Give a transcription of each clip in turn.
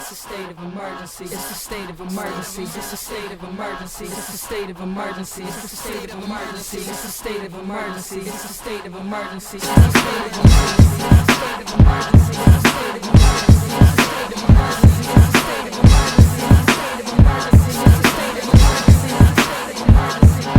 It's a state of emergency. It's a state of emergency. It's a state of emergency. It's a state of emergency. It's a state of emergency. It's a state of emergency. It's a state of emergency. It's a state of emergency. It's a state of emergency. It's a state of emergency. It's a state of emergency. It's a state of emergency. It's a state of emergency. It's a state of emergency. It's a state of emergency.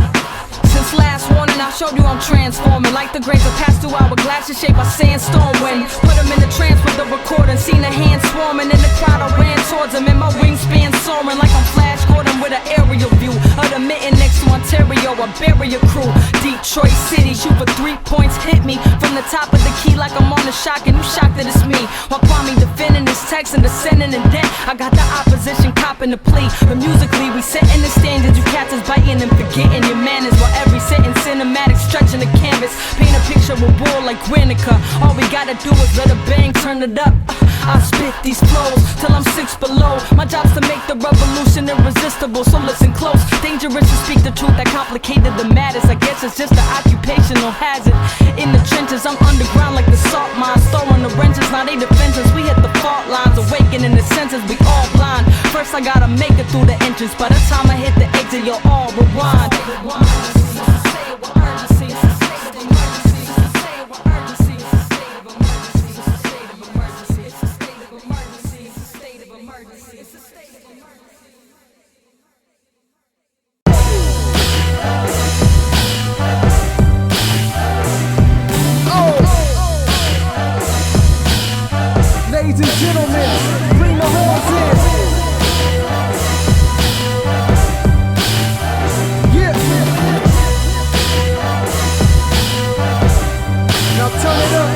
Since last warning, I showed you I'm transforming. Like the grains of past 2 hourglasses shaped by sandstorm wind. Put them in a trance with the recording. Seen a hand swarming in the crowd. I ran towards them in my wingspan soaring. Like I'm Flash Gordon with an aerial view of the mitten next to Ontario. A barrier crew. Detroit City, shoot for 3 points. Hit me from the top of the key like I'm on the shock. And you shocked that it's me. While Kwame defending his text and descending in debt. I got the opposition copping the plea. But musically, we setting the standards. You cats is biting and forgetting your manners. While every sentence cinematic, stretching the canvas. Paint a picture of war like Guernica. All we gotta do is let a bang turn it up. I spit these flows till I'm 6 below. My job's to make the revolution irresistible, so listen close. Dangerous to speak the truth, that complicated the matters. I guess it's just an occupational hazard. In the trenches, I'm underground like the salt mines. Throwing the wrenches, now they defenses. We hit the fault lines, awakening the senses. We all blind. First I gotta make it through the entrance. By the time I hit the exit, you'll all rewind. Ladies and gentlemen, bring the horns in. Yeah. Now turn it up.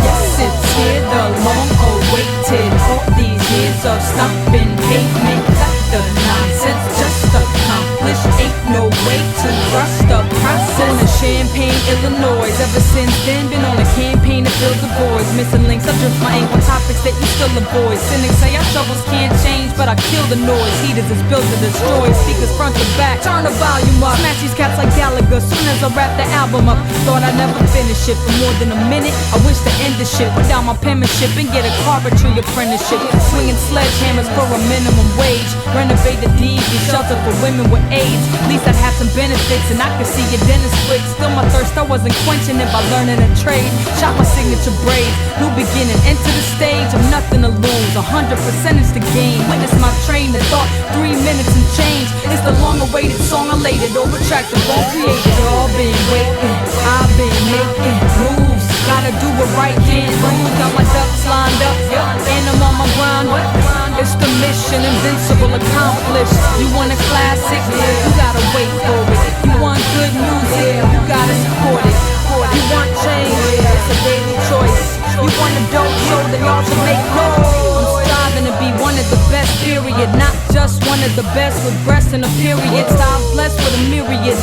Yes, it's here, the long awaited. All these years of stomping pavement. Got the nonsense just accomplished. Ain't no way to rush the process. On a Champaign, Illinois. Ever since then, been on a campaign to fill the voids. Missing links, I drift my ink on topics that you still avoid. Cynics say our troubles can't change, but I kill the noise. Heaters is built to destroy. Speakers front to back, turn the volume up. Smash these cats like Gallagher. Soon as I wrap the album up, thought I'd never finish it for more than a minute. I wish to end this shit, put down my penmanship and get a carpentry apprenticeship. Swinging sledgehammers for a minimum wage. Renovate the DV shelter for women with AIDS. At least I'd have some benefits and I could see your dentist quick. Still my thirst, I wasn't quenching it by learning a trade. Shot my signature braids, new beginning, enter the stage. I'm nothing to lose, 100% is the game. Witness my train of thought, 3 minutes and change. It's the long-awaited song I laid it over track the wrong created. Y'all been waiting, I've been making moves. Gotta do it right, can't lose. Got my ducks lined up, and I'm on my grind. It's the mission, invincible, accomplished. You want a classic? You gotta wait for it. You want good music? You gotta support it. You want change? It's a daily choice. You want a dope show? Then y'all should make noise. I'm striving to be one of the best, period. Not just one of the best with breasts and a period. Styles blessed with a myriad.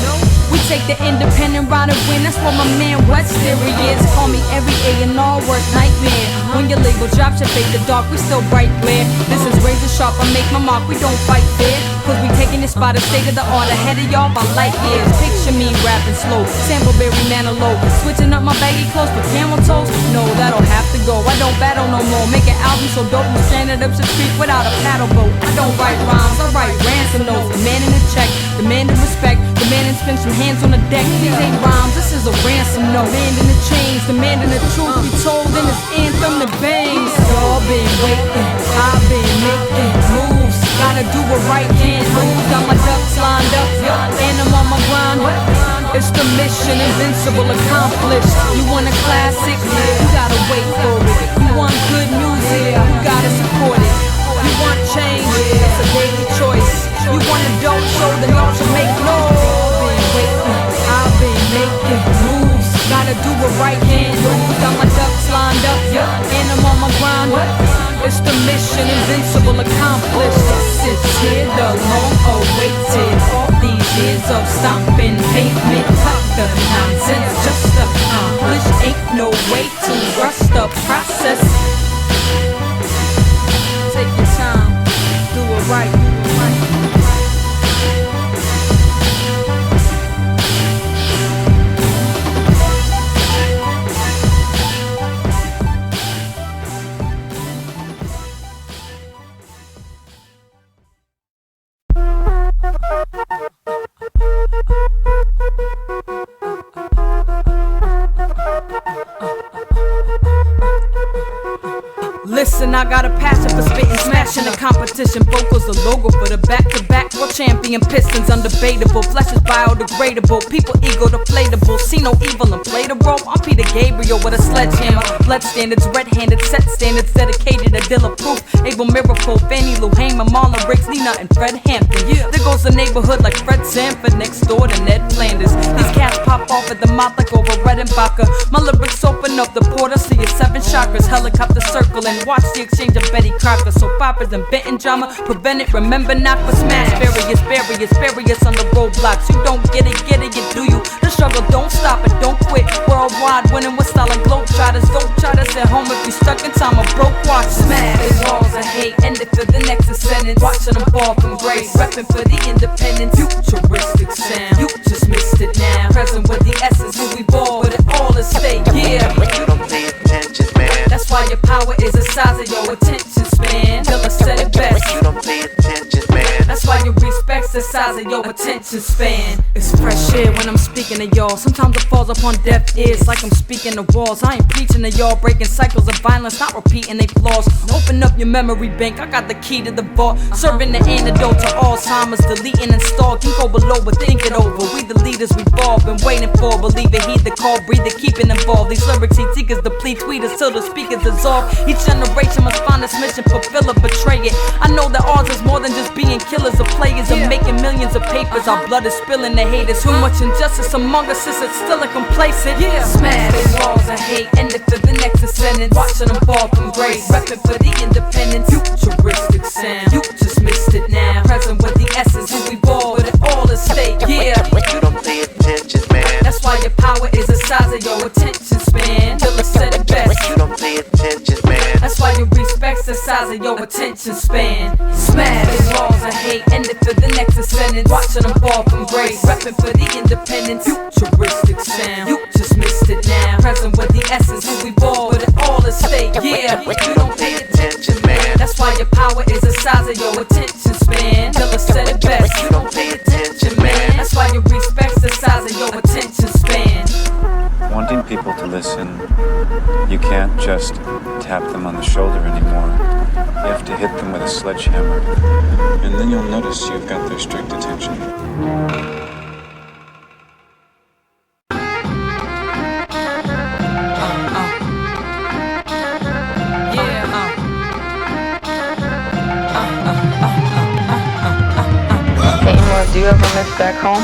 We take the independent route and win. That's what my man West Theory is. Call me every A&R worst nightmare. When your label drops your fade the dark, we still bright glare. This is razor sharp, I make my mark, we don't fight fair. Cause we taking this spot a state of the art ahead of y'all by light years. Picture me rapping slow, Sampleberry Nano low. Switching up my baggy clothes with camel toes. No, that'll have to go, I don't battle no more. Make an album so dope, we stranded up the street without a paddle boat. I don't write rhymes, I write ransom notes. Demanding a check, demanding respect, demanding spend some hands on the deck. These ain't rhymes, this is a ransom note. Demanding the change, demanding the truth be told in this anthem that bangs. Y'all been waiting, I've been making moves. Gotta do it right, can't lose. Got my ducks lined up, and I'm on my grind. It's the mission, invincible, accomplished. You want a classic? You gotta wait for it. You want good music? You gotta support it. You want change? It's a daily choice. You want a dope show? Then y'all should make noise. I've been making moves. Gotta do it right, can't lose. Got my ducks lined up, and I'm on my grind. It's the mission, invincible, accomplished. Yes, it's here, the long-awaited. All these years of stomping pavement. Cut the nonsense, just accomplished. Ain't no way to rush the process. Take your time, do it right. Listen, I got a passion for spitting, smashing the competition. Vocals the logo for the back-to-back world champion Pistons. Undebatable, flesh is biodegradable. People ego deflatable, see no evil and play the role. I'm Peter Gabriel with a sledgehammer. Blood standards, red-handed, set standards, dedicated to Dilla Proof. Abel Miracle, Fannie Lou Hamer, Marlon Briggs, Nina and Fred Hampton. There goes the neighborhood like Fred Sanford next door to Ned Flanders. These cats pop off at the mouth like over Red and Baca. My lyrics open up the portal, see your 7 chakras, helicopter circle and watch the exchange of Betty Crocker. So poppers and Benton drama, prevent it, remember not for smash barriers on the roadblocks. You don't get it, you do you. The struggle don't stop it, don't quit. Worldwide winning with style and globetrotters. Go try to at home if you stuck in time of broke watch. Smash the walls of hate, end it for the next ascendance. Watching them fall from grace, repping for the independence. Futuristic sound, you just missed it now. Present with the essence, who we ball, but it all is stake, yeah. You don't pay attention, man. That's why your power is the size of your attention span. Dilla said it best. You don't pay attention, man. That's why your respect's the size of your attention span. It's fresh air when I'm speaking to y'all. Sometimes it falls upon deaf ears like I'm speaking to walls. I ain't preaching to y'all, breaking cycles of violence, not repeating they flaws. Open up your memory bank, I got the key to the vault. Serving the antidote to Alzheimer's, delete and install. Can go below but think it over. We the leaders we've all been waiting for. Believe it, heed the call, breathe it, keep it involved. These lyrics, he seekers deplete, tweeters till the speakers dissolve. Each generation must find its mission, fulfill or betray it. I know that ours is more than just being killers or players and making millions of papers. Our blood is spilling the haters. Too much injustice among us is it's still a complacent. Smash the walls of hate, end it for the next ascendance. Watching them fall from grace, repping for the independence. Futuristic sound, you just missed it now. Present with the essence, who we ball, but it all is stake, yeah. You don't pay attention, man. That's why your power is the size of your attention span. Dilla said it best. You don't pay attention, man. That's why your respect's the size of your attention span. Smash the walls of hate, end it for the next ascendance. Watching them fall from grace, repping for the independence. Futuristic sound, you just missed it now. Present with the essence, who we ball, but it all is stake, yeah. You don't pay attention, man. That's why your power is the size of your attention span. Dilla said it best. You don't pay attention, man. That's why your respect's the size of your attention span. Wanting people to listen, you can't just tap them on the shoulder anymore. You have to hit them with a sledgehammer, and then you'll notice you've got their strict attention. Do you ever miss back home?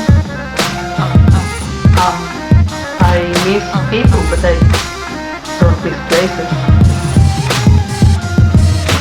I miss people, but I don't miss places.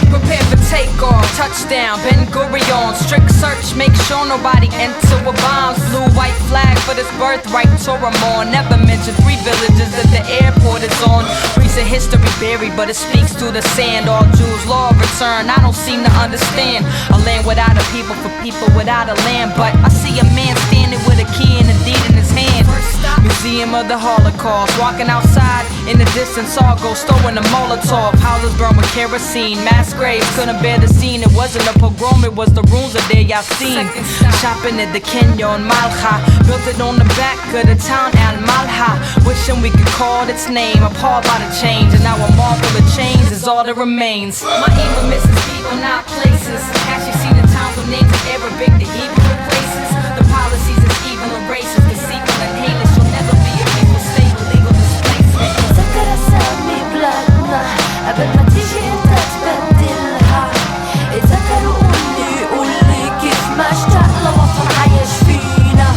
Prepare for takeoff, touchdown, Ben Gurion. Strict search, make sure nobody enter with bombs. Blue, white flag for this birthright Toramon. Never mention 3 villages that the airport is on. Recent history buried, but it speaks through the sand. All Jews, law of return, I don't seem to understand. A land without a people for people without a land. But I see a man standing with a key and a deed in his hand. Museum of the Holocaust, walking outside in the distance, all go stolen a Molotov. Houses burned with kerosene, mass graves couldn't bear the scene. It wasn't a pogrom, it was the rules of their Yasin. Shopping at the Kenya and Malha, built it on the back of the town Al Malha. Wishing we could call its name, appalled by the change. And now a marvel of chains is all that remains. My evil misses people, not places. Actually seen the towns with names of Arabic, the Hebrew places. The policies is evil and racist, deceitful and heinous. You'll never be a people state with legal displacement. تذكر اسامي بلادنا قبل ما تيجي انت تبدلها. اتذكروا قولي كيف ما اشتاق لوطن عايش فينا.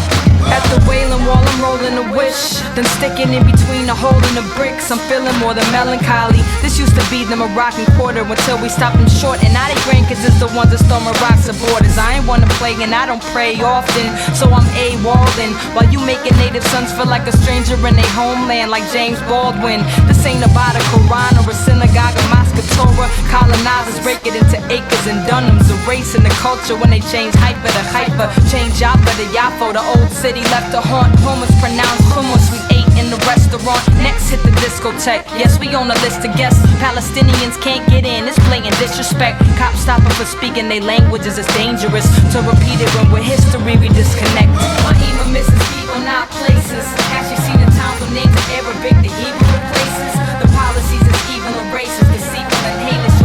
At the wailing wall, I'm rolling a wish, then sticking in between the hole and the bricks. I'm feeling more than melancholy. This used to be the Moroccan quarter until we stopped them short. And now they grandkids is the ones that storming rocks at borders. I ain't wanna play and I don't pray often, so I'm AWOLing. While you making native sons feel like a stranger in their homeland, like James Baldwin. This ain't about a Quran or a synagogue or mosque or Torah. Colonizers break it into acres and dunhams, erasing the culture when they change hyper to hyper. Change Jaffa to Yafo, the old city left to haunt. Hummus pronounced hummus, we ate in the restaurant. Next hit the discotheque, yes we on the list of guests. Palestinians can't get in, it's blatant disrespect. Cops stopping for speaking their languages, it's dangerous to repeat it when with history we disconnect. My even misses people, not places. Actually seen the towns with names of Arabic, the Hebrew places. The policies is evil and racist, deceitful and heinous.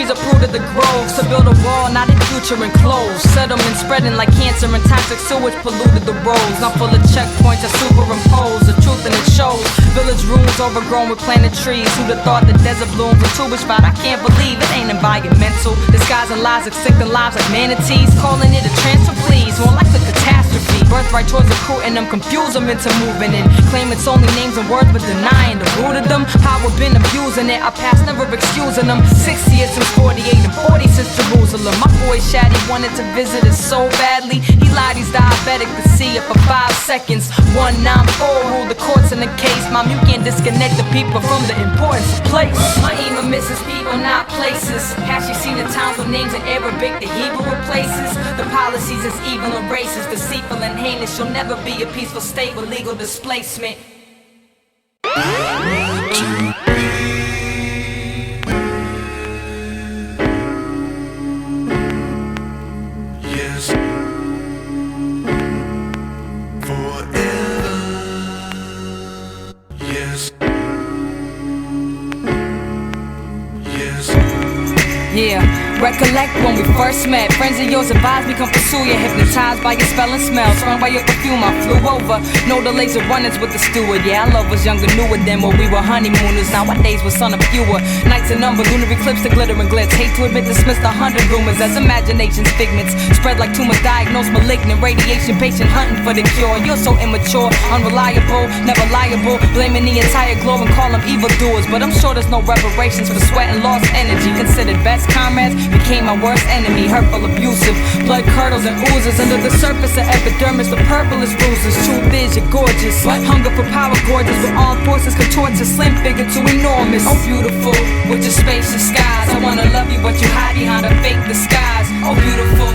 trees uprooted the groves to build a wall, not a future enclosed. Settlement spreading like cancer and toxic sewage polluted the roads. Not full of checkpoints that superimpose the truth and it shows. Village rooms overgrown with planted trees. Who'd have thought the desert blooms a tubage spot? I can't believe it ain't environmental. Disguising lies, extincting lives like manatees. Calling it a transfer, please, more like a catastrophe. Birthright choice recruiting them, confuse them into moving in. Claim it's only names and words, but denying the root of them. Power been abusing it, our past never excusing them. 60 years since 48 and 40 since Jerusalem. My boy Shaddy wanted to visit it so badly. He lied, he's diabetic to see it for 5 seconds. 194 ruled the courts in the case. Mom, you can't disconnect the people from the importance of place. My email misses people, not places. Has she seen the towns with names in Arabic, the Hebrew replaces? The policies is evil and racist, deceitful and heinous. You'll never be a peaceful state with legal displacement. Yeah, recollect when we first met. Friends of yours advised me come pursue you. Hypnotized by your spell and smell. Sprung by your perfume, I flew over. No delays or run-ins with the steward. Yeah, our love was younger, newer than when we were honeymooners. Nowadays we're son of fewer. Nights and number, lunar eclipse to glitter and glitz. Hate to admit, dismissed 100 rumors as imagination's figments. Spread like tumors, diagnosed malignant. Radiation patient hunting for the cure. You're so immature, unreliable, never liable. Blaming the entire globe and call them evildoers. But I'm sure there's no reparations for sweat and lost energy. Considered best comrades, became my worst enemy. Hurtful, abusive, blood curdles and oozes. Under the surface of epidermis, the purple is bruises. Truth is, you're gorgeous. Hunger for power, gorgeous. With armed forces contorts a slim figure to enormous. Oh, beautiful, with your spacious skies. I wanna love you, but you hide behind a fake disguise. Oh, beautiful.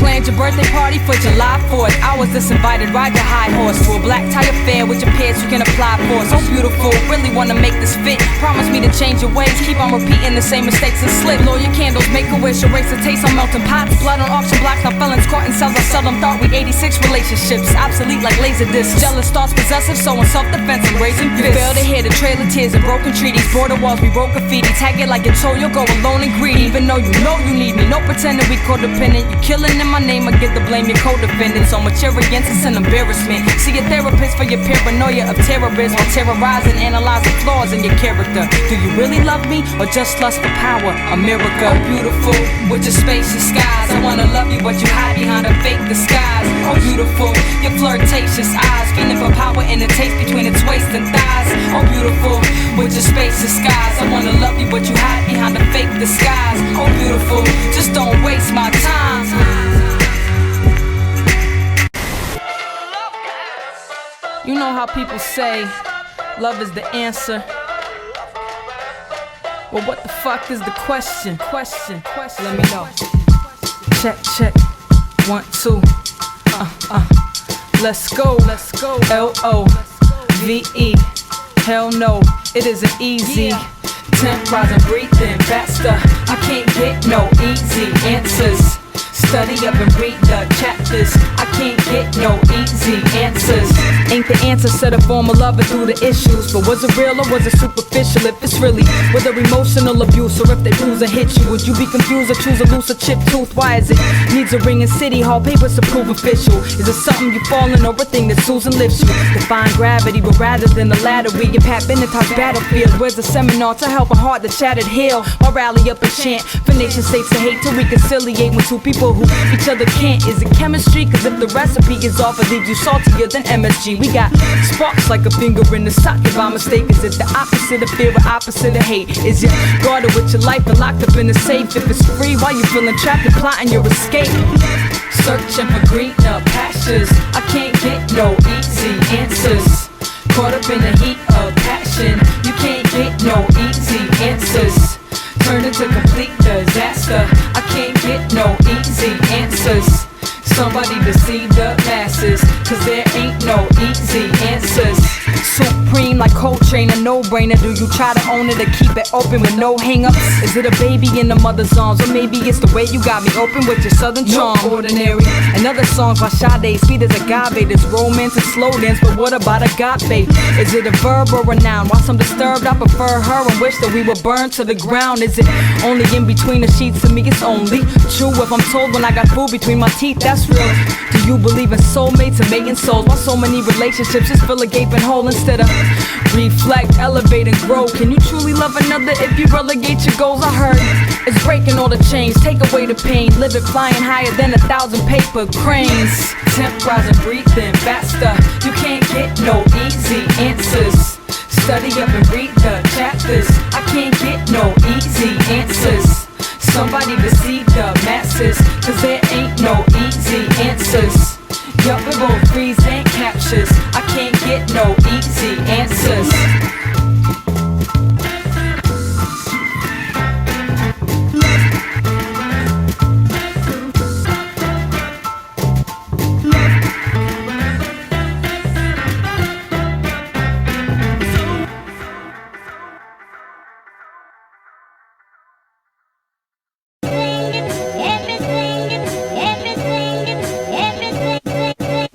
Planned your birthday party for July 4th. I was disinvited, ride your high horse to a black tie affair with your peers you can apply for. So beautiful, really wanna make this fit. Promise me to change your ways, keep on repeating the same mistakes and slip. Blow your candles, make a wish, erase the taste on melting pots. Blood on auction blocks, now felons caught in cells. I seldom thought we 86 relationships, obsolete like laser discs. Jealous thoughts, possessive, so in self-defense and raising fists. You fail to hear the trail of tears and broken treaties. Border walls, we wrote graffiti. Tag it like you're told, you'll go alone and greedy. Even though you know you need me, no pretending we codependent. You killing in my name, I get the blame, your co-defendant. So much arrogance, it's an embarrassment. See a therapist for your paranoia of terrorists while terrorizing, analyzing flaws in your character. Do you really love me or just lust for power? America, oh beautiful, with your spacious skies. I wanna love you, but you hide behind a fake disguise. Oh beautiful, your flirtatious eyes, feeling for power in the taste between its waist and thighs. Oh beautiful, with your spacious skies. I wanna love you, but you hide behind a fake disguise. Oh beautiful, just don't waste my time. You know how people say love is the answer. Well, what the fuck is the question? Let me know. Check, 1, 2. Let's go. L-O-V-E. Hell no, it isn't easy. Temp rising, breathing faster. I can't get no easy answers. Study up and read the chapters. I can't get no easy answers. Ain't the answer set a form of loving through the issues. But was it real or was it superficial? If it's really whether emotional abuse or if they bruise or hit you, would you be confused or choose a looser chip tooth? Why is it needs a ring in City Hall papers to prove official? Is it something you falling or a thing that Susan lifts you? Define gravity, but rather than the ladder we get Pat Benatar's battlefield. Where's the seminar to help a heart that shattered heal? Or rally up and chant for nation states to hate to reconciliate when two people who each other can't. Is it chemistry? Cause if the recipe is off, it leaves you saltier than MSG. We got sparks like a finger in the socket by mistake. Is it the opposite of fear or opposite of hate? Is you guarded with your life and locked up in a safe? If it's free, why you feeling trapped and plotting your escape? Searching for greener pastures. I can't get no easy answers. Caught up in the heat of passion. You can't get no easy answers. Turn into complete disaster. I can't get no easy answers. Somebody deceive the masses, cause there ain't no easy answers. Supreme like Coltrane, a no-brainer. Do you try to own it or keep it open with no hang-ups? Is it a baby in the mother's arms? Or maybe it's the way you got me open with your southern charm. Ordinary. Another song by Sade, sweet as agave. There's romance and slow dance, but what about agape? Is it a verb or a noun? While I'm disturbed, I prefer her and wish that we were burned to the ground. Is it only in between the sheets? To me, it's only true if I'm told when I got food between my teeth, that's real. Do you believe in soulmates and mating souls? Why so many relationships just fill a gaping hole instead of reflect, elevate, and grow? Can you truly love another if you relegate your goals? I heard it's breaking all the chains, take away the pain, live it flying higher than 1,000 paper cranes. Temp rising, breathing faster. You can't get no easy answers. Study up and read the chapters. I can't get no easy answers. Somebody deceive the masses, cause there ain't no easy answers. Yup, it both freeze and captures. I can't get no easy answers.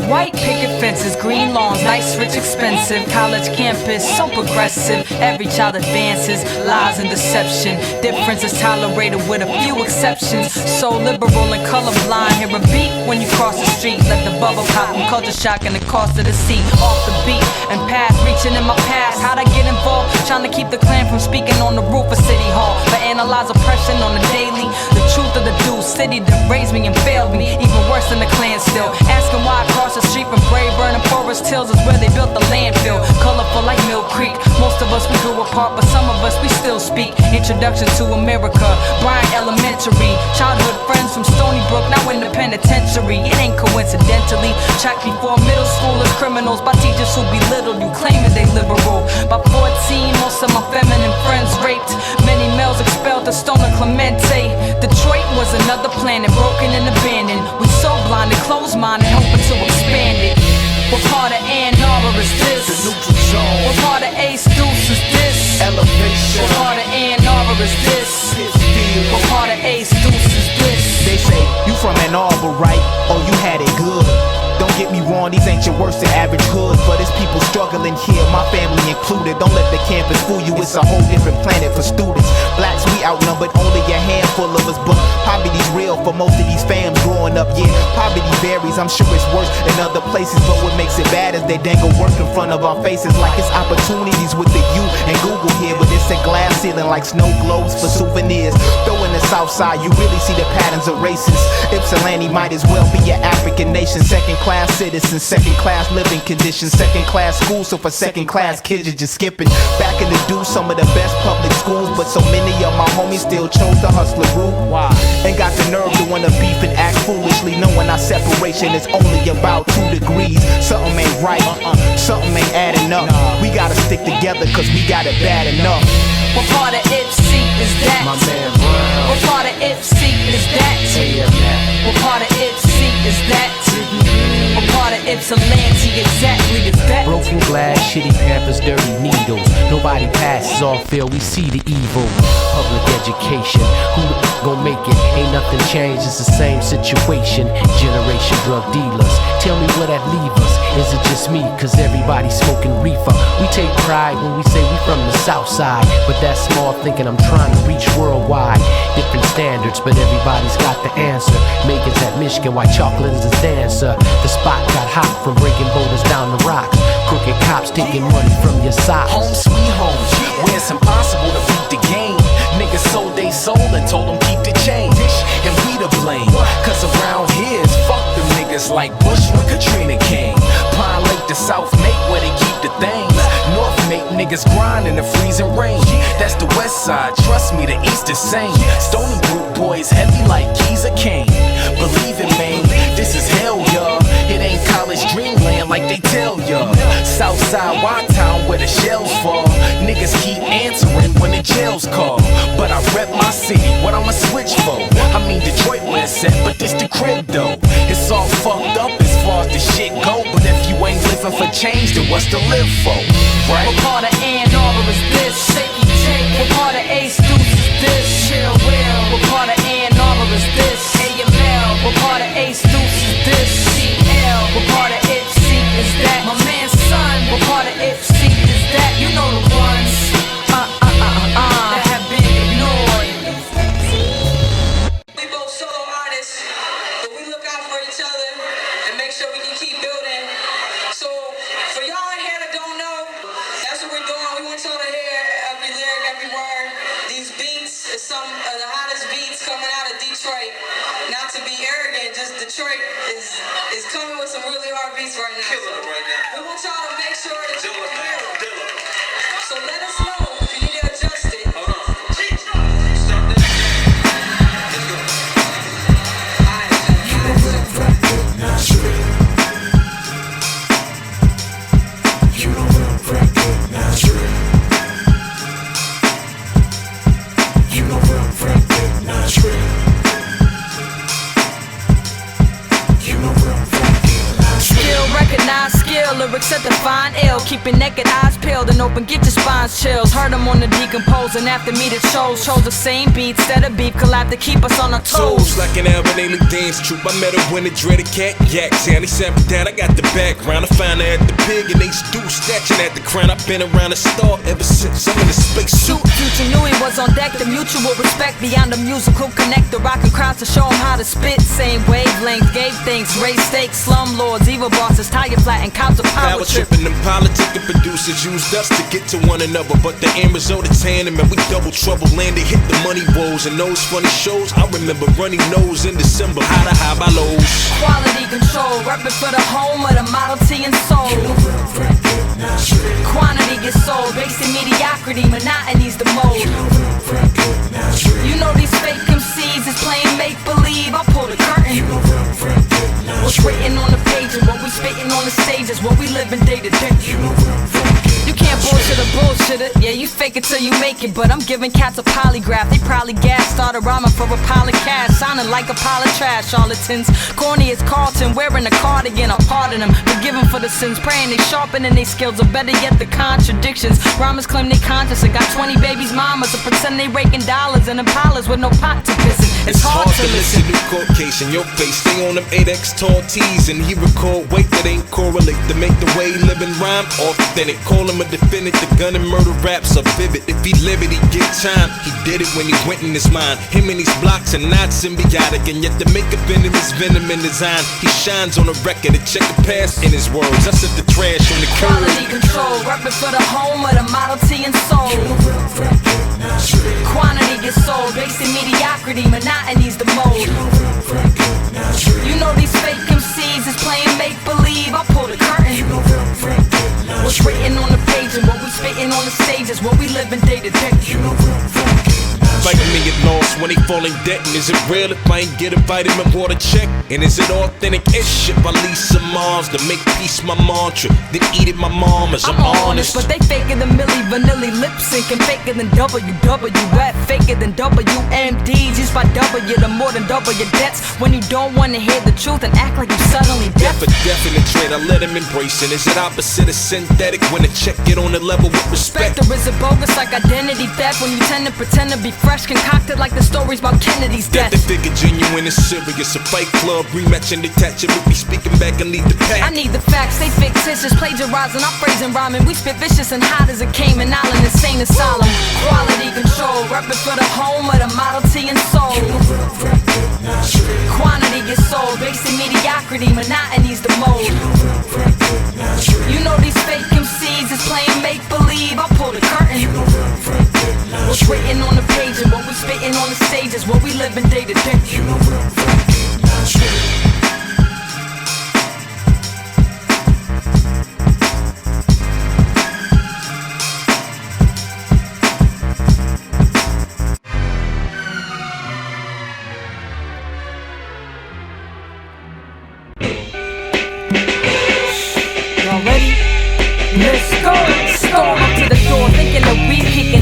White picket fences, green lawns, nice, rich, expensive. College campus, so progressive. Every child advances, lies and deception. Difference is tolerated with a few exceptions. So liberal and colorblind. Hear a beat when you cross the street. Let the bubble pop from culture shock and the cost of the seat. Off the beat and past, reaching in my past. How'd I get involved? Trying to keep the clan from speaking on the roof of City Hall. But analyze oppression on the daily. The truth of the dude, city that raised me and failed me. Even worse than the clan still. Asking why I cross the street from Brayburn and Forest Hills is where they built the landfill. Colorful like Mill Creek. Most of us we grew apart, but some of us we still speak. Introduction to America, Bryan Elementary. Childhood friends from Stony Brook, now in the penitentiary. It ain't coincidentally tracked before middle schoolers, criminals by teachers who belittled you, claiming they liberal. By 14, most of my feminine friends raped. Many males expelled to Stoner Clemente. Detroit was another planet, broken and abandoned. We so blinded, closed-minded, hoping to expand it. What part of Ann Arbor is this? The neutral zone. What part of Ace Deuce is this? Elevation. What part of Ann Arbor is this? Pittsfield. What part of Ace Deuce is this? They say, you from Ann Arbor, right? Oh, you had it good. Don't get me wrong, these ain't your worst and average hoods, but it's people struggling here, my family included. Don't let the campus fool you, it's a whole different planet for students. Blacks, we outnumbered, only a handful of us, but poverty's real for most of these fams growing up. Yeah, poverty varies, I'm sure it's worse in other places, but what makes it bad is they dangle work in front of our faces like it's opportunities with the U and Google here, but it's a glass ceiling like snow globes for souvenirs. Though in the south side, you really see the patterns of races. Ypsilanti might as well be your African nation. Second-class citizens, second-class living conditions, second-class schools, so for second-class kids you're just skipping. Back in the do some of the best public schools, but so many of my homies still chose the hustler route. Why? Ain't got the nerve to wanna beef and act foolishly, knowing our separation is only about 2 degrees. Something ain't right, something ain't adding up. We gotta stick together cause we got it bad enough. What part of Ypsi is that? My man Brown. What part of Ypsi is that? What part of Ypsi is that? What part of Ypsilanti exactly is that? Broken glass, shitty pampers, dirty needles. Nobody passes off fail, we see the evil. Public education, who gon' make it? Ain't nothing changed, it's the same situation. Generation drug dealers, tell me where that leave us. Is it just me, cause everybody's smoking reefer? We take pride when we say we from the south side, but that's small thinking, I'm trying to reach worldwide. Different standards, but everybody's got the answer. Megan's at Michigan, white chocolate is a dancer. The spot got hot from breaking boulders down the rocks. Crooked cops taking money from your socks. Home sweet home, where it's impossible to beat the game. Niggas sold they soul and told them keep the change. And we to blame, cause around here is fuck them niggas like Bush when Katrina came. Pine Lake to South Make where they keep the things. North Make niggas grind in the freezing rain. That's the west side, trust me, the east is same. Stony Brook boys heavy like keys of cane. Believe it, man, this is hell, y'all. It ain't college dreamland like they tell y'all. Southside Y-Town where the shells fall. Niggas keep answering when the jails call. But I rep my city, what I'ma switch for? I mean Detroit where it's at, but this the crib though. It's all fucked up as far as the shit go. But if you ain't living for change, then what's to live for? Right? What part Detroit. Not to be arrogant, just Detroit is coming with some really hard beats right now. Killing them right now. We want y'all to make sure that you can hear them. So let us know if you need to adjust it. Hold on. Start that. Let's go. You don't recognize real. You don't recognize real. You don't recognize real. Skill, recognize skill, lyrics that define ill. Keeping naked eyes peeled and open, get your spines chills. Heard them on the decompose and after me the chose the same beat, instead of beef, collab to keep us on our toes. Souls like an Albanese dance troupe. I met her when the dreaded cat yaks. Annie sat me down, I got the background. I found her at the pig and they stew, snatching at the crown. I've been around the star ever since. I'm in the space suit. Future knew he was on deck, the mutual respect beyond the musical connector. Rockin' crowds to show him how to spit. Same wavelength, gave thanks, raised stakes, slum lords, evil bosses, tire flat and cops of power tripping. Them politicking producers used us to get to one another, but the end result is tandem and we double trouble. Landed, hit the money woes and those funny shows. I remember running nose in December, high to high by lows. Quality control, reppin' for the home of the Model T and soul. Quantity gets sold, based in mediocrity, monotony's the mode. You know these fake MCs is playing make-believe. I pull the curtain. What's written on the page and what we spitting on the stage is what we living day to day. You can't bullshit a bullshitter. Yeah, you fake it till you make it, but I'm giving cats a polygraph. They probably gas, started rhyming for a pile of cash, sounding like a pile of trash. Charlatans, corny as Carlton, wearing a cardigan. I pardon them, forgive for the sins, praying they sharpening their skills, or better yet the contradictions. Rhymers claim they conscious and got 20 babies mamas, or pretend they raking dollars and Impalas with no pot to piss in. It's hard to listen to Caucasian, your face stay on them 8X tall T's, and he record weight that ain't correlate to make the way he living rhyme authentic. Call him a defendant, the gun and murder raps are vivid. If he live it, he get time. He did it when he went in his mind. Him and these blocks are not symbiotic, and yet the makeup in him is venom in design. He shines on a record, a check the past in his words. I set the trash on the curb. Quality control, reppin' for the home of the Model T and soul. Quantity gets sold, based in mediocrity, monotony's the mode. You know these fake MCs is playing make-believe. I pull the curtain. What's written on the page and what we spitting on the stage is what we living day to day. Fighting me get lost when they fall in debt. And is it real if I ain't get a vitamin water check? And is it authentic-ish if I leave some moms to make peace my mantra? Then eat it my mamas, I'm honest. But they faker than Milli Vanilli, lip syncing, faker than WWF, faker than WMD. Just by W to more than double your debts. When you don't wanna hear the truth and act like you suddenly deaf. For definite trade, I let him embrace it. Is it opposite of synthetic when the check get on the level with respect? Or is it bogus like identity theft when you tend to pretend to be fresh, concocted like the stories about Kennedy's death? That the figure genuine and serious. A fight club rematch and detach it. We be speaking back and lead the pack. I need the facts, they fictitious, plagiarizing, I'm phrasing, rhyming. We spit vicious and hot as a Cayman Island, insane asylum. Quality control, reppin' for the home of the Model T and soul. Quantity gets sold, based in mediocrity, monotony's the mode. You know these fake MCs is playing make-believe. I pull the curtain. What's written on the page and what we spitting on the stage is what we living day to day.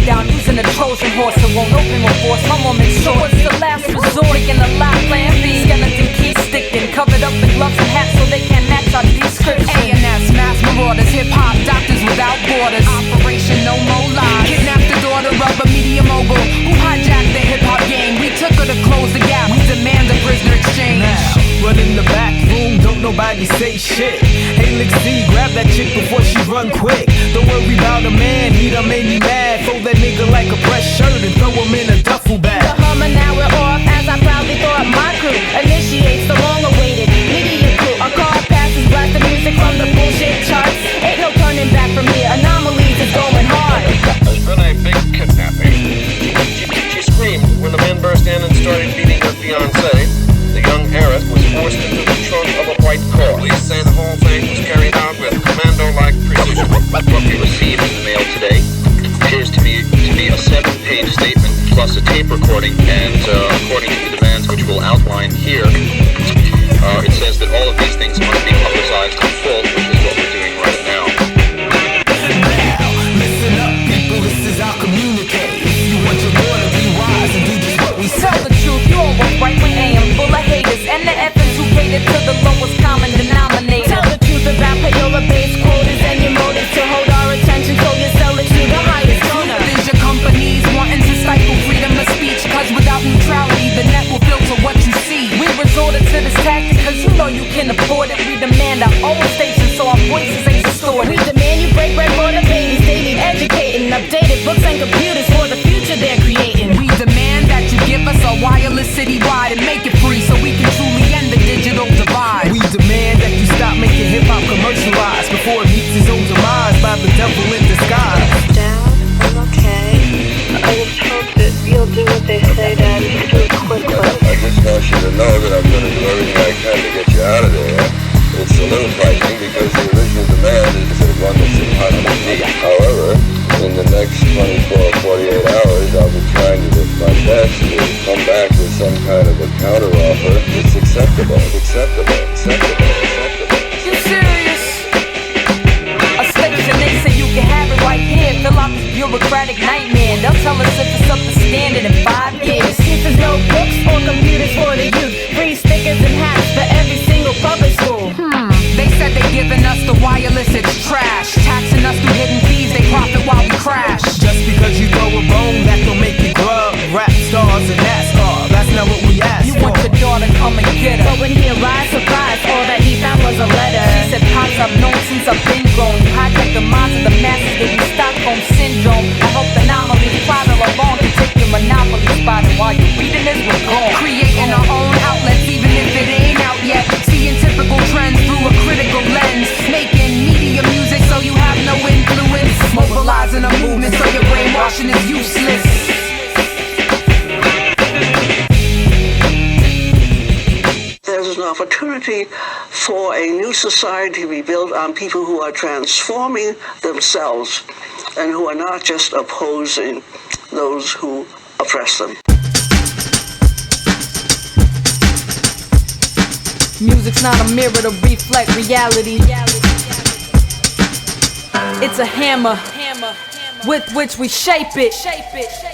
Down using a Trojan horse that won't open with force. My mom makes sure it's the last resort. Breaking the lot, plan B. Skeleton keys sticking, covered up in gloves and hats so they can't match our description. A&S, mass marauders, hip-hop doctors without borders. Operation No More Lies. Kidnapped the daughter of a media mogul who hijacked the hip-hop game. We took her to close the gap. We demand a prisoner exchange. Now, run in the back room, don't nobody say shit. Hey, Lixie, grab that chick before she run quick. Don't worry about a man, he done made me mad. Throw that nigga like a fresh shirt and throw him in a duffel bag. The Hummer now we're off, as I proudly thought my crew initiates the long-awaited media coup. A car passes, blast the music from the bullshit charts. Ain't no turning back from here, Anomolies is going hard. There's been a big kidnapping. She screamed when the men burst in and started beating her fiancé. citywide and make it free so we can truly end the digital divide. We demand that you stop making hip-hop commercialized before it meets its own demise by the devil in disguise. I'm okay. I just hope that you'll do what they say, Dad. Just do it quickly. I just want you to know that I'm going to do everything I can to get you out of there. It's a little frightening because the original demand is the one that's in hot need. However, in the next 24 or 48 hours, I'll be trying to do my best to come back with some kind of a counteroffer that's acceptable. You serious? A station, they say you can have it right here. Fill out this bureaucratic nightmare. They'll tell us if it's up to standard in 5 years. Teachers, no books or computers for the youth. Free stickers and hats for every single public school. They said they giving us the wireless, it's trash. Taxing us through hidden fees, they profit while we crash. Just because you throw a bone, that don't make you grub. Rap stars and NASCAR, that's not what we asked You want your daughter, come and get her. But when he arrived, surprised, all that he found was a letter. She said, Pops, I've known since I've been grown. You hijack the minds of the masses, gave you Stockholm syndrome. I hope the anomalies plodding along to take your monopoly spot. And while you're reading this, we're gone. Creating our own outlets, even if it ain't out yet. Seeing typical trends through a critical lens. Making media music so you have no influence. Mobilizing a movement so your brainwashing is useless. There's an opportunity for a new society to be built on people who are transforming themselves and who are not just opposing those who oppress them. Music's not a mirror to reflect reality. It's a hammer with which we shape it.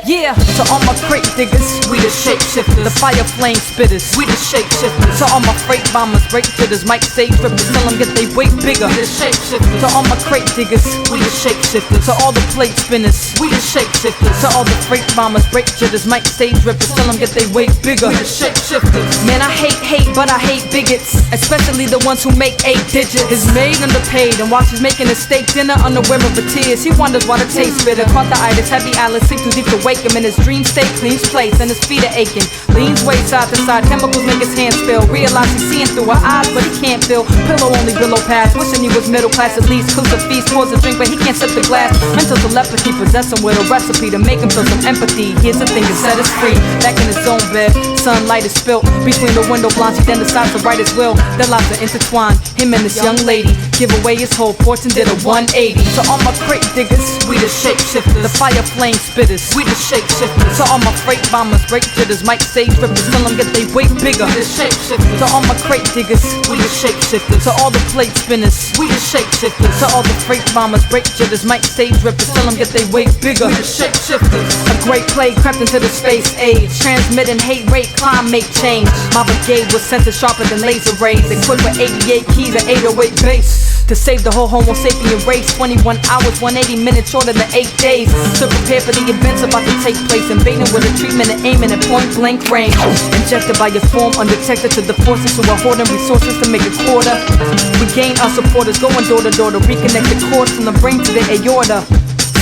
Yeah, to all my crate diggers, we the shapeshifters. The fire flame spitters, we the shapeshifters. To all my freight bombers, break jitters, mic stage rippers, tell them get they weight bigger. We the shapeshifters. To all my crate diggers, we the shapeshifters. To all the plate spinners, we the shapeshifters. To all the freight bombers, break jitters, mic stage rippers, tell them get they weight bigger. We the shapeshifters. Man, I hate, but I hate bigots, especially the ones who make 8 digits. His maid underpaid and while she's making a steak dinner, unaware of her tears, he wonders why the taste bitter. Caught the itis, heavy eyelids, sink too deep to wake him. In his dream state, cleans place and his feet are aching. Leans way side to side, chemicals make his hands spill. Realize he's seeing through her eyes, but he can't feel. Pillow only below past, wishing he was middle class at least. Cooks a feast, pours a drink, but he can't sip the glass. Mental telepathy, possess him with a recipe to make him feel some empathy. Here's the thing to set us free. Back in his own bed, sunlight is spilt between the window blinds. He then decides to write his will. Their lives are intertwined. Him and this young lady give away his whole fortune, did a 180. To all my crate diggers, we the shapeshifters. The fire flame spitters, we the shapeshifters. To all my freight bombers, break jitters, mic stage rippers, tell them get they weight bigger. We the shapeshifters. To all my crate diggers, we the shapeshifters. To all the plate spinners, we the shapeshifters. To all the freight bombers, break jitters, mic stage rippers, tell them get they weight bigger. We the shapeshifters. A great plague crept into the space age, transmitting hate, rate, climate change. My brigade was sent to sharper than laser rays, equipped with 88 keys and 808 bass. To save the whole homo sapien race, 21 hours, 180 minutes shorter than 8 days. To prepare for the events about to take place, invading with a treatment and aiming at point blank range. Injected by your form, undetected to the forces who are hoarding resources to make a quarter. We gain our supporters, going door to door to reconnect the cords from the brain to the aorta.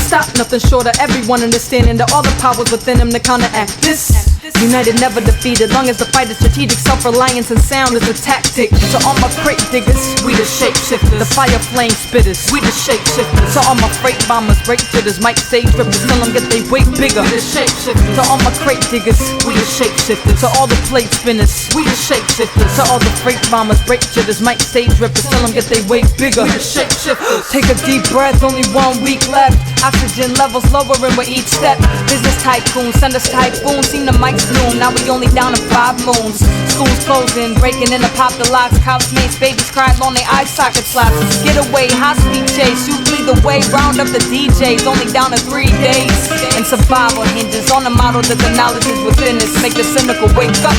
Stop, nothing short of everyone understanding that all the powers within him to counteract this. United, never defeated, long as the fight is strategic. Self-reliance and sound is a tactic. To all my crate diggers, we the shapeshifters. The fire flame spitters, we the shapeshifters. To all my freight bombers, break jitters, mic stage rippers, tell them get they weight bigger. We the shapeshifters. To all my crate diggers, we the shapeshifters. To all the plate spinners, we the shapeshifters. To all the freight bombers, break jitters, mic stage rippers, tell them get they weight bigger. We the shapeshifters. Take a deep breath, only 1 week left. Oxygen levels lowering with each step. Business tycoon, send us typhoon, seen the mics bloom. Now we only down to 5 moons. Schools closing, breaking in to pop the locks. Housemates, babies crying on their eye socket slaps. Get away, high speed chase, you lead the way. Round up the DJs, only down to 3 days. And survival hinges on the model that the knowledge is within us. Make the cynical wake up.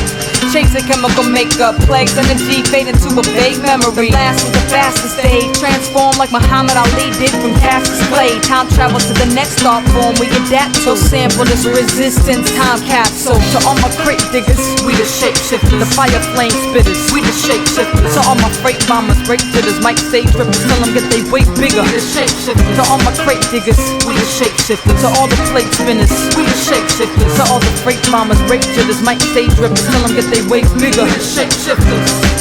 Chasing chemical makeup, plagues energy fade into a vague memory. The last was the fastest stage, transform like Muhammad Ali did from Cassius Clay. Time travel to the next art form, we adapt to sample this resistance time capsule. To all my crate diggers, we the shapeshifters. The fire flame spitters, we the shapeshifters. To all my freight bombers, break jitters, mic stage rippers, tell them get they weight bigger. We the shapeshifters. To all my crate diggers, we the shapeshifters. To all the plate spinners, we the shapeshifters. To all the freight bombers, break jitters, mic stage rippers, tell them get they weight bigger. We the shapeshifters.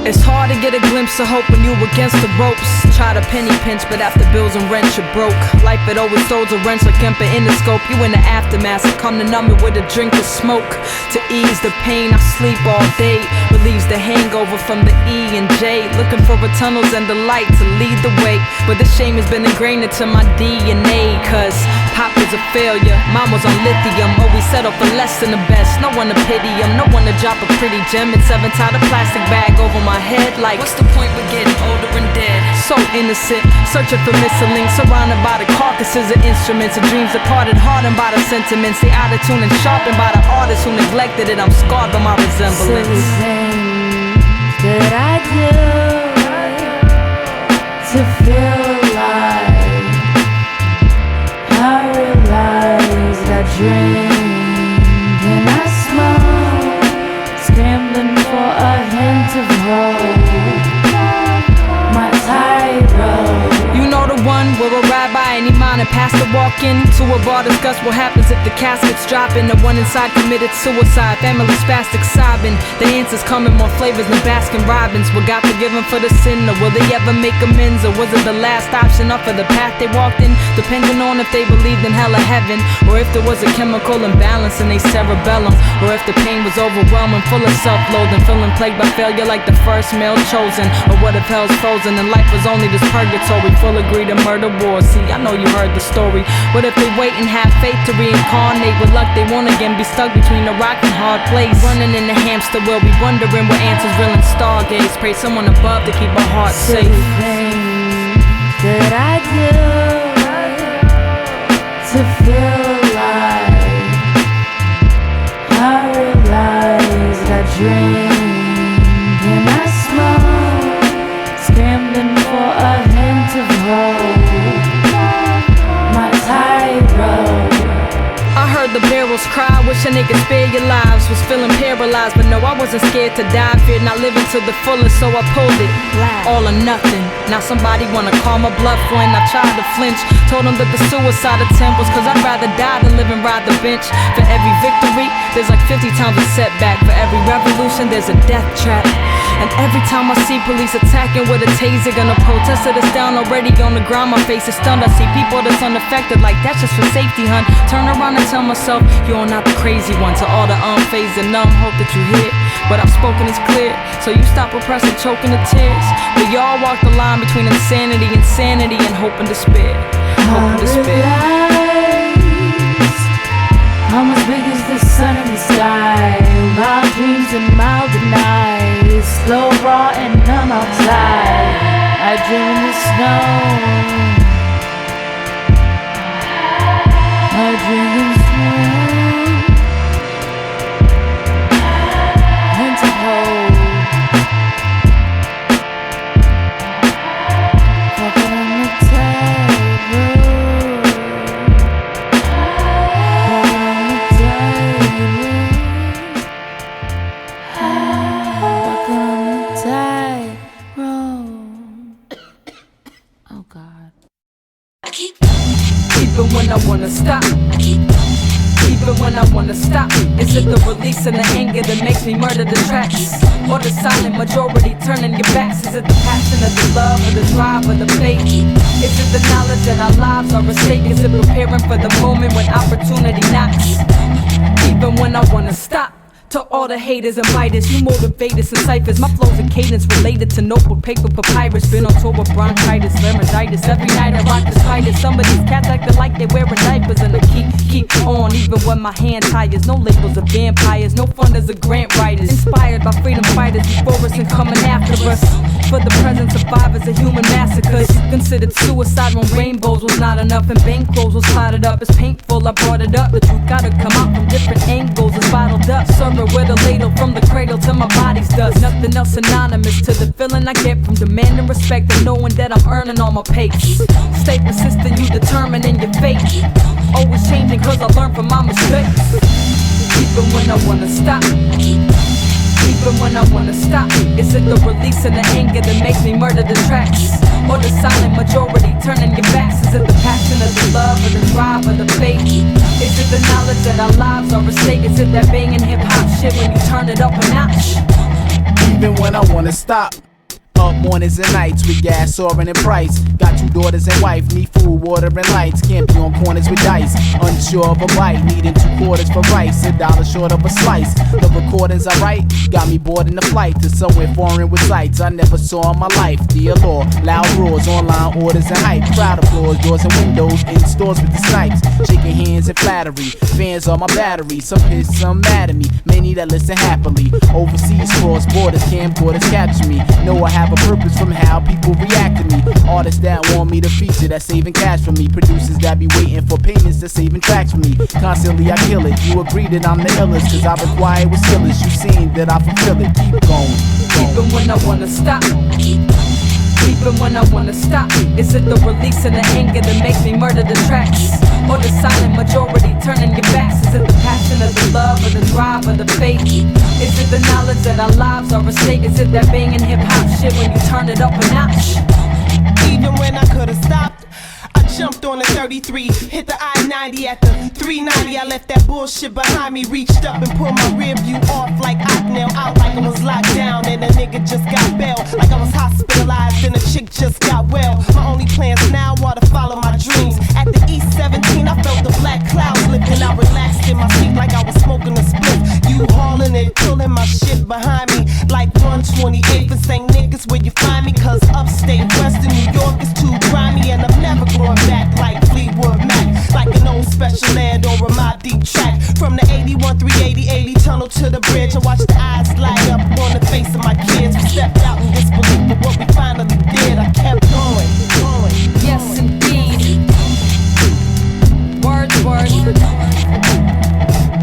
It's hard to get a glimpse of hope when you against the ropes. Try to penny pinch, but after bills and rent you're broke. Life it always throws a wrench like Kemper in the scope. You in the aftermath, I come to numb it with a drink of smoke. To ease the pain, I sleep all day. Relieves the hangover from the E and J. Looking for the tunnels and the light to lead the way. But this shame has been ingrained into my DNA. Cause Pop was a failure, Mom was on lithium. Always settle for less than the best. No one to pity him, no one to drop a pretty gem. It's seven tied a plastic bag over my head. Like, what's the point with getting older and dead? So innocent, searching for missing links. Surrounded by the carcasses of instruments and dreams departed, hardened by the sentiments. They out of tune and sharpened by the artists who neglected it. I'm scarred by my resemblance. Silly things that I do to feel alive. I realized I dreamed and I smoked, scrambling for a hint of hope. My tightrope. You know the one where we'll ride by any mind and pass the walk-in to a bar, discuss what happens if the casket's dropping. The one inside committed suicide, family spastic sobbing. The answers coming more flavors than Baskin Robbins. What got forgiven for the sin, or will they ever make amends? Or was it the last option up for the path they walked in? Depending on if they believed in hell or heaven, or if there was a chemical imbalance in their cerebellum, or if the pain was overwhelming, full of self-loathing, feeling plagued by failure like the first male chosen. Or what if hell's frozen and life was only this purgatory, full of greed and murder wars? See, I know you heard the story. What if they wait and have faith to reincarnate? With luck they won't again be stuck between a rock and hard place, running in the hamster wheel, we wondering what answers real and stargaze. Pray someone above to keep our hearts safe. Things that I do to feel alive. I realized I dreamed and I smoked, scrambling for a hint of hope. My tightrope. I heard the barrels cry, wishing they could spare your lives. Was feeling paralyzed, but no, I wasn't scared to die. Feared not living to the fullest, so I pulled it. All or nothing. Now somebody wanna call my bluff when I tried to flinch. Told them that the suicide attempt was cause I'd rather die than live and ride the bench. For every victory, there's like 50 times a setback. For every revolution, there's a death trap. And every time I see police attacking with a taser, gonna protest it, it's down already on the ground. My face is stunned. I see people that's unaffected, like that's just for safety, hun. Turn around and tell myself, you're not the crazy one. To all the unfazed and numb, hope that you hear what I've spoken is clear. So you stop repressing, choking the tears. But y'all walk the line between insanity and hope and despair. Hope and despair. I'm as big as the sun in the sky. Wild dreams and mild denies. Slow, raw, and numb outside. I dream in the snow. I dream in snow. Hint of hope. Walking on the tightrope. Oh God. Even when I wanna stop, even when I wanna stop, is it the release and the anger that makes me murder the tracks? Or the silent majority turning your backs? Is it the passion of the love or the drive or the faith? Is it the knowledge that our lives are a stake? Is it preparing for the moment when opportunity knocks? Even when I wanna stop, To all the haters and biters, you motivators and ciphers. My flows and cadence related to notebook, paper, papyrus. Been on tour with bronchitis, laryngitis. Every night I rock the spiders. Some of these cats acting like they wearing diapers. And I keep on even when my hand tires. No labels of vampires, no fun as a grant writers. Inspired by freedom fighters before us and coming after us. For the present survivors of human massacres. Considered suicide when rainbows was not enough and bankrolls was clouded up. It's painful, I brought it up. The truth gotta come out from different angles. It's bottled up. Serve with a ladle from the cradle to my body's dust. Nothing else synonymous to the feeling I get from demanding respect and knowing that I'm earning all my pace. Stay persistent, you determine in your fate. Always changing cause I learn from my mistakes. Even when I wanna stop, even when I wanna stop. Is it the release and the anger that makes me murder the tracks? Or the silent majority turning your backs? Is it the passion of the love or the drive or the faith? Is it the knowledge that our lives are a state? Is it that banging hip-hop shit when you turn it up a notch? Even when I wanna stop. Up mornings and nights with gas soaring in price. Got 2 daughters and wife, need food, water and lights. Can't be on corners with dice. Unsure of a bite, needing 2 quarters for rice. $1 short of a slice. The recordings I write got me bored in the flight to somewhere foreign with sights I never saw in my life. Dear Lord, loud roars, online orders and hype. Crowd applause, doors and windows in stores with the snipes. Shaking hands in flattery. Fans on my battery. Some pissed, some mad at me. Many that listen happily. Overseas cross borders, camcorders capture me. Know I have a purpose from how people react to me. Artists that want me to feature, that's saving cash for me. Producers that be waiting for payments, that's saving tracks for me. Constantly I kill it. You agree that I'm the illest, cause I require with skillers. You seen that I fulfill it. Keep going. Even when I wanna stop, even when I wanna stop. Is it the release and the anger that makes me murder the tracks? Or the silent majority turning your backs? Is it the passion of the love or the drive or the faith? Is it the knowledge that our lives are a state? Is it that banging hip-hop shit when you turn it up a notch? Even when I could've stopped, I jumped on the 33, hit the I-90 at the 390. I left that bullshit behind me, reached up and pulled my rear view off like Ocknail out, like I was locked down and a nigga just got bail, like I was hospitalized and a chick just got well. My only plans now are to follow my dreams. At the East 17, I felt the black clouds lifting. I relaxed in my seat like I was smoking a split. You hauling it, pulling my shit behind me like 128 for St. Niggas where you find me, cause upstate Western New York is too grimy and I'm never going back like Fleetwood Mac, like an old special ed or a Mobb Deep track. From the 81, 380, 80 tunnel to the bridge, I watched the eyes light up on the face of my kids. We stepped out in disbelief, but what we finally did, I kept going. Yes, indeed. Wordsworth,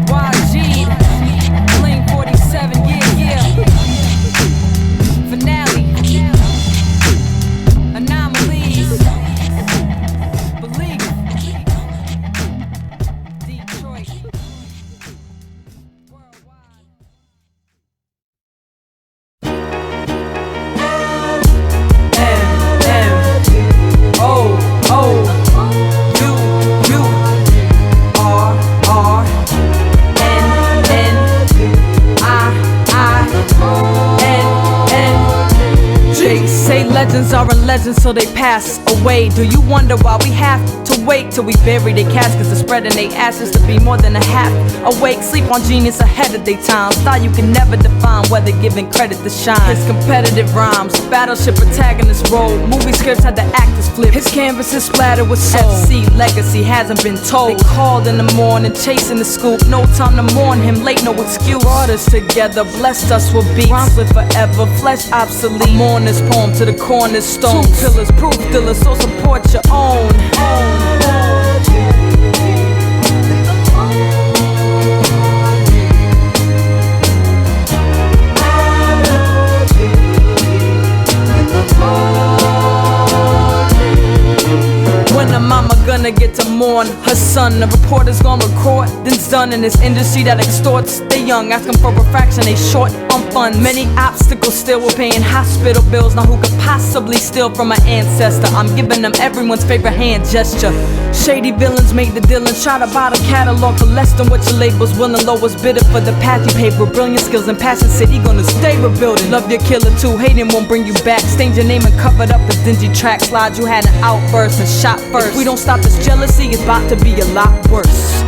YG, Bling 47, yeah. Finale, Anomolies, Believe, Detroit, worldwide. Legends are in legends so they pass away. Do you wonder why we have to wait till we bury their caskets and spreading their ashes to be more than a half awake? Sleep on genius ahead of their time. Style you can never define whether giving credit to shine. His competitive rhymes, battleship protagonist role. Movie scripts had the actors flip. His canvas is splattered with soul. FC legacy hasn't been told. They called in the morning, chasing the scoop. No time to mourn him, late no excuse. Brought us together, blessed us with beats. Rhymes live forever, flesh obsolete. Mourn this poem to the cornerstone. 2 pillars, proof dealers, so support your own. When the mama gonna get to mourn her son? The reporter's gonna record, then's done in this industry that extorts. They young, asking for a fraction, they short on funds. Many obstacles still, we're paying hospital bills. Now who could possibly steal from an ancestor? I'm giving them everyone's favorite hand gesture. Shady villains made the dealings, try to buy the catalog for less than what your label's willing. Lowest bidder for the path you paid. With brilliant skills and passion, city gonna stay rebuilding. Love your killer too, hating won't bring you back. Stained your name and covered up with dingy track slides. You had an outburst and shot first. If we don't stop this jealousy, it's about to be a lot worse.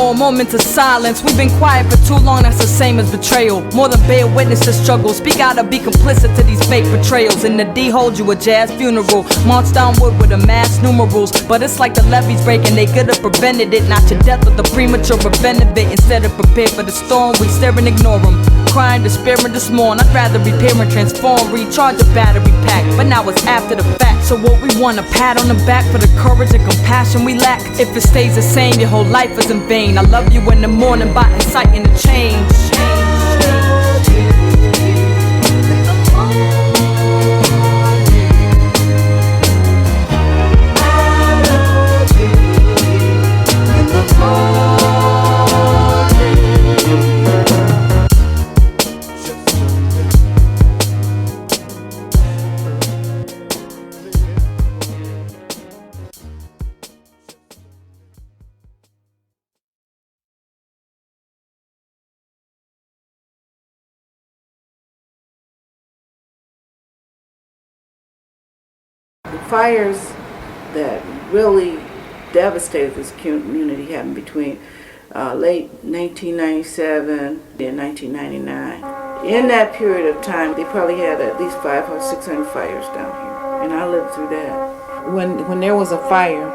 or moments of silence. We've been quiet for too long, that's the same as betrayal. More than bear witness to struggle. Speak out or be complicit to these fake betrayals. In the D hold you a jazz funeral. March downward with a mass numerals. But it's like the levees breaking, they could have prevented it. Not your death, but the premature event of it. Instead of prepare for the storm, we stare and ignore them. Crying, despairing this morn. I'd rather repair and transform, recharge the battery pack. But now it's after the fact. So what we want, a pat on the back for the courage and compassion we lack. If it stays the same, your whole life is in vain. I love you in the morning by inciting the change. The fires that really devastated this community happened between late 1997 and 1999. In that period of time, they probably had at least 500 or 600 fires down here, and I lived through that. When there was a fire,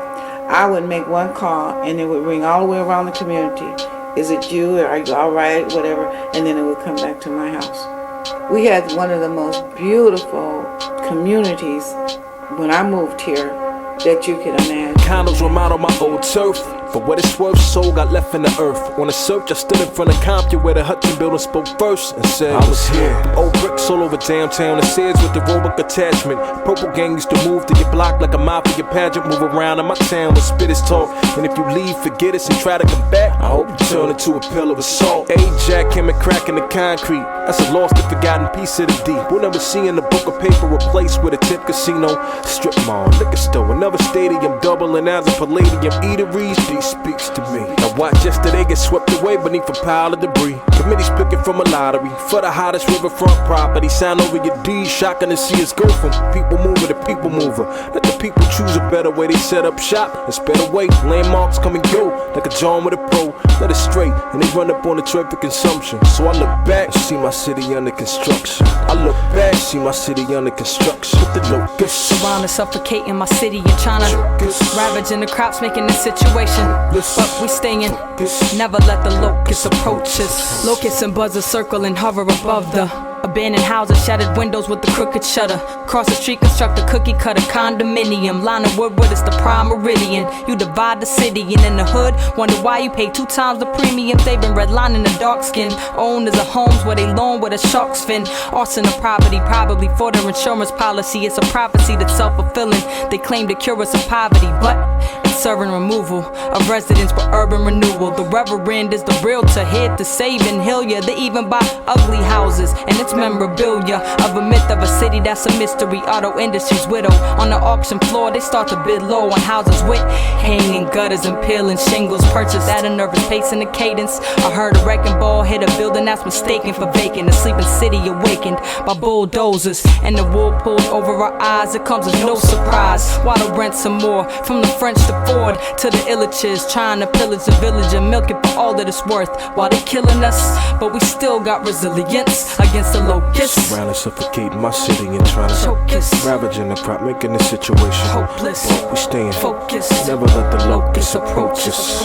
I would make one call, and it would ring all the way around the community. Is it you? Are you all right? Whatever, and then it would come back to my house. We had one of the most beautiful communities when I moved here that you could imagine. Condos were out on my old turf. For what it's worth, soul got left in the earth. On a search, I stood in front of Compton where the Hudson building spoke first and said, I was here. Old bricks all over downtown, the Sears with the roebuck attachment. Purple gang used to move to your block like a mafia pageant. Move around in my town with spitters talk. And if you leave, forget us and try to come back, I hope you turn into a pillar of salt. Ajax came and cracking the concrete. That's a lost and forgotten piece of the deep. We'll never see in the book of paper replaced with a tip casino, strip mall, liquor store, another stadium, doubling as a palladium. Eateries, these speaks to me. Now watch yesterday get swept away beneath a pile of debris. Committees picking from a lottery for the hottest riverfront property. Sign over your deed, shocking to see us go from people mover to people mover. Let the people choose a better way. They set up shop, it's better way. Landmarks come and go like a John with a pro. Let it straight and they run up on the traffic consumption. So I look back, see my city under construction. I look back, see my city under construction. With the locusts surrounded, suffocating my city and trying to ravaging the crops, making the situation. But we stayin', never let the locusts approach us. Locusts and buzzers circle and hover above the abandoned houses, shattered windows with the crooked shutter. Cross the street, construct a cookie cutter condominium. Line of Woodward, it's the prime meridian. You divide the city, and in the hood, wonder why you pay 2 times the premium. They've been redlining the dark skin. Owners of homes where they loan with a shark's fin. Arson of property, probably for their insurance policy. It's a prophecy that's self-fulfilling. They claim to cure us of poverty, but it's serving removal of residents for urban renewal. The reverend is the realtor, here to save and heal ya. They even buy ugly houses, and it's memorabilia of a myth of a city that's a mystery. Auto industry's widow. On the auction floor, they start to bid low on houses with hanging gutters and peeling shingles. Purchased at a nervous pace and a cadence. I heard a wrecking ball hit a building that's mistaken for vacant. A sleeping city awakened by bulldozers, and the wool pulled over our eyes. It comes as no surprise. Why to rent some more? From the French to Ford to the Illiches, trying to pillage the village and milk it for all that it's worth. While they killing us, but we still got resilience against the locusts. Surrounded, suffocating my city and trying to choke us, ravaging the crop, making the situation hopeless. But we staying focused, never let the locusts approach us.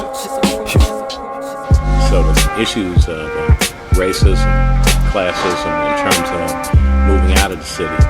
So the issues of racism, classism in terms of moving out of the city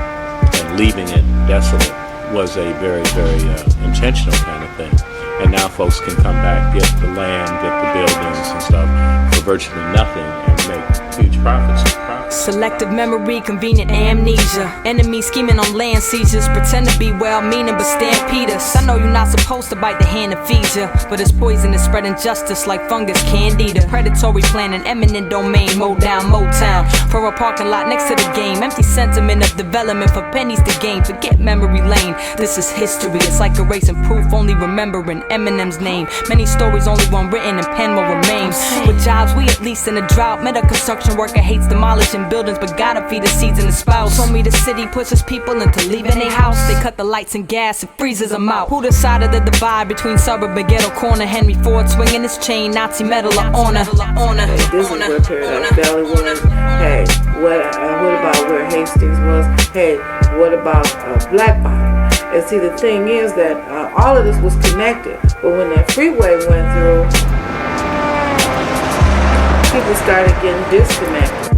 and leaving it desolate was a very, very intentional kind of thing. And now folks can come back, get the land, get the buildings and stuff for virtually nothing and make huge profits. Selective memory, convenient amnesia. Enemies scheming on land seizures. Pretend to be well-meaning but stampede us. I know you're not supposed to bite the hand that feeds ya, but it's poison is spreading justice like fungus candida. Predatory planning, eminent domain. Mow down Motown for a parking lot next to the game. Empty sentiment of development for pennies to gain. Forget memory lane, this is history. It's like erasing proof, only remembering Eminem's name. Many stories, only one written and pen will remain. With jobs, we at least in a drought. Met a construction worker, hates demolishing construction buildings, but gotta feed the seeds and the sprouts. Told me the city pushes people into leaving their house. They cut the lights and gas, it freezes them out. Who decided the divide between suburb and ghetto corner? Henry Ford swinging his chain, Nazi medal of honor. Hey, this is where Paradise Valley was. Hey, what about where Hastings was? Hey, what about Black Bottom? And see, the thing is that all of this was connected, but when that freeway went through, people started getting disconnected.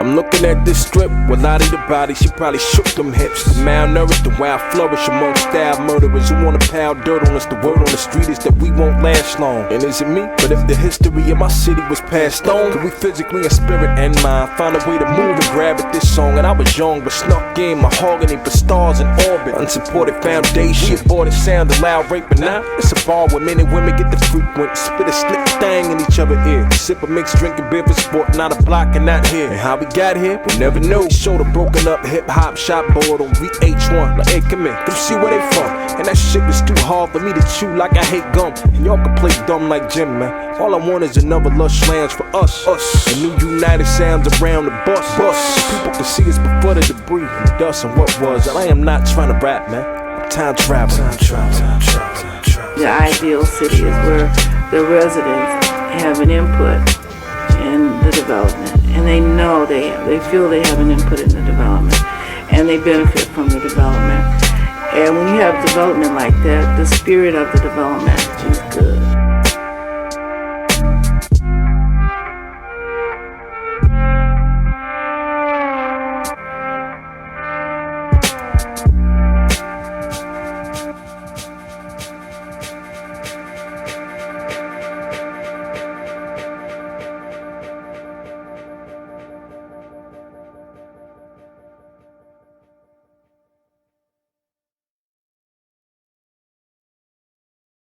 I'm looking at this strip, with Lottie the body, she probably shook them hips. The malnourished, the wild flourish amongst style murderers who wanna pile dirt on us. The word on the street is that we won't last long. And is it me? But if the history of my city was passed on, could we physically in spirit and mind find a way to move and grab at this song? And I was young, but snuck in mahogany for stars in orbit. Unsupported foundation, we aborted sound, the loud rape, but now it's a bar where men and women get the frequent spit a slick thing in each other's ear. Sip a mix, drinking beer for sport, not a block and not here. And how we got here, we never knew. Showed a broken up hip hop shop board on VH1. Like, hey, come here, come see where they from. And that shit was too hard for me to chew like I hate gum. And y'all can play dumb like Jim, man. All I want is another lush lounge for us. A new united sounds around the bus. People can see us before the debris and dust and what was. And I am not trying to rap, man. I'm time traveling. The ideal city is where the residents have an input in the development. And they know they feel they have an input in the development, and they benefit from the development. And when you have development like that, the spirit of the development is good.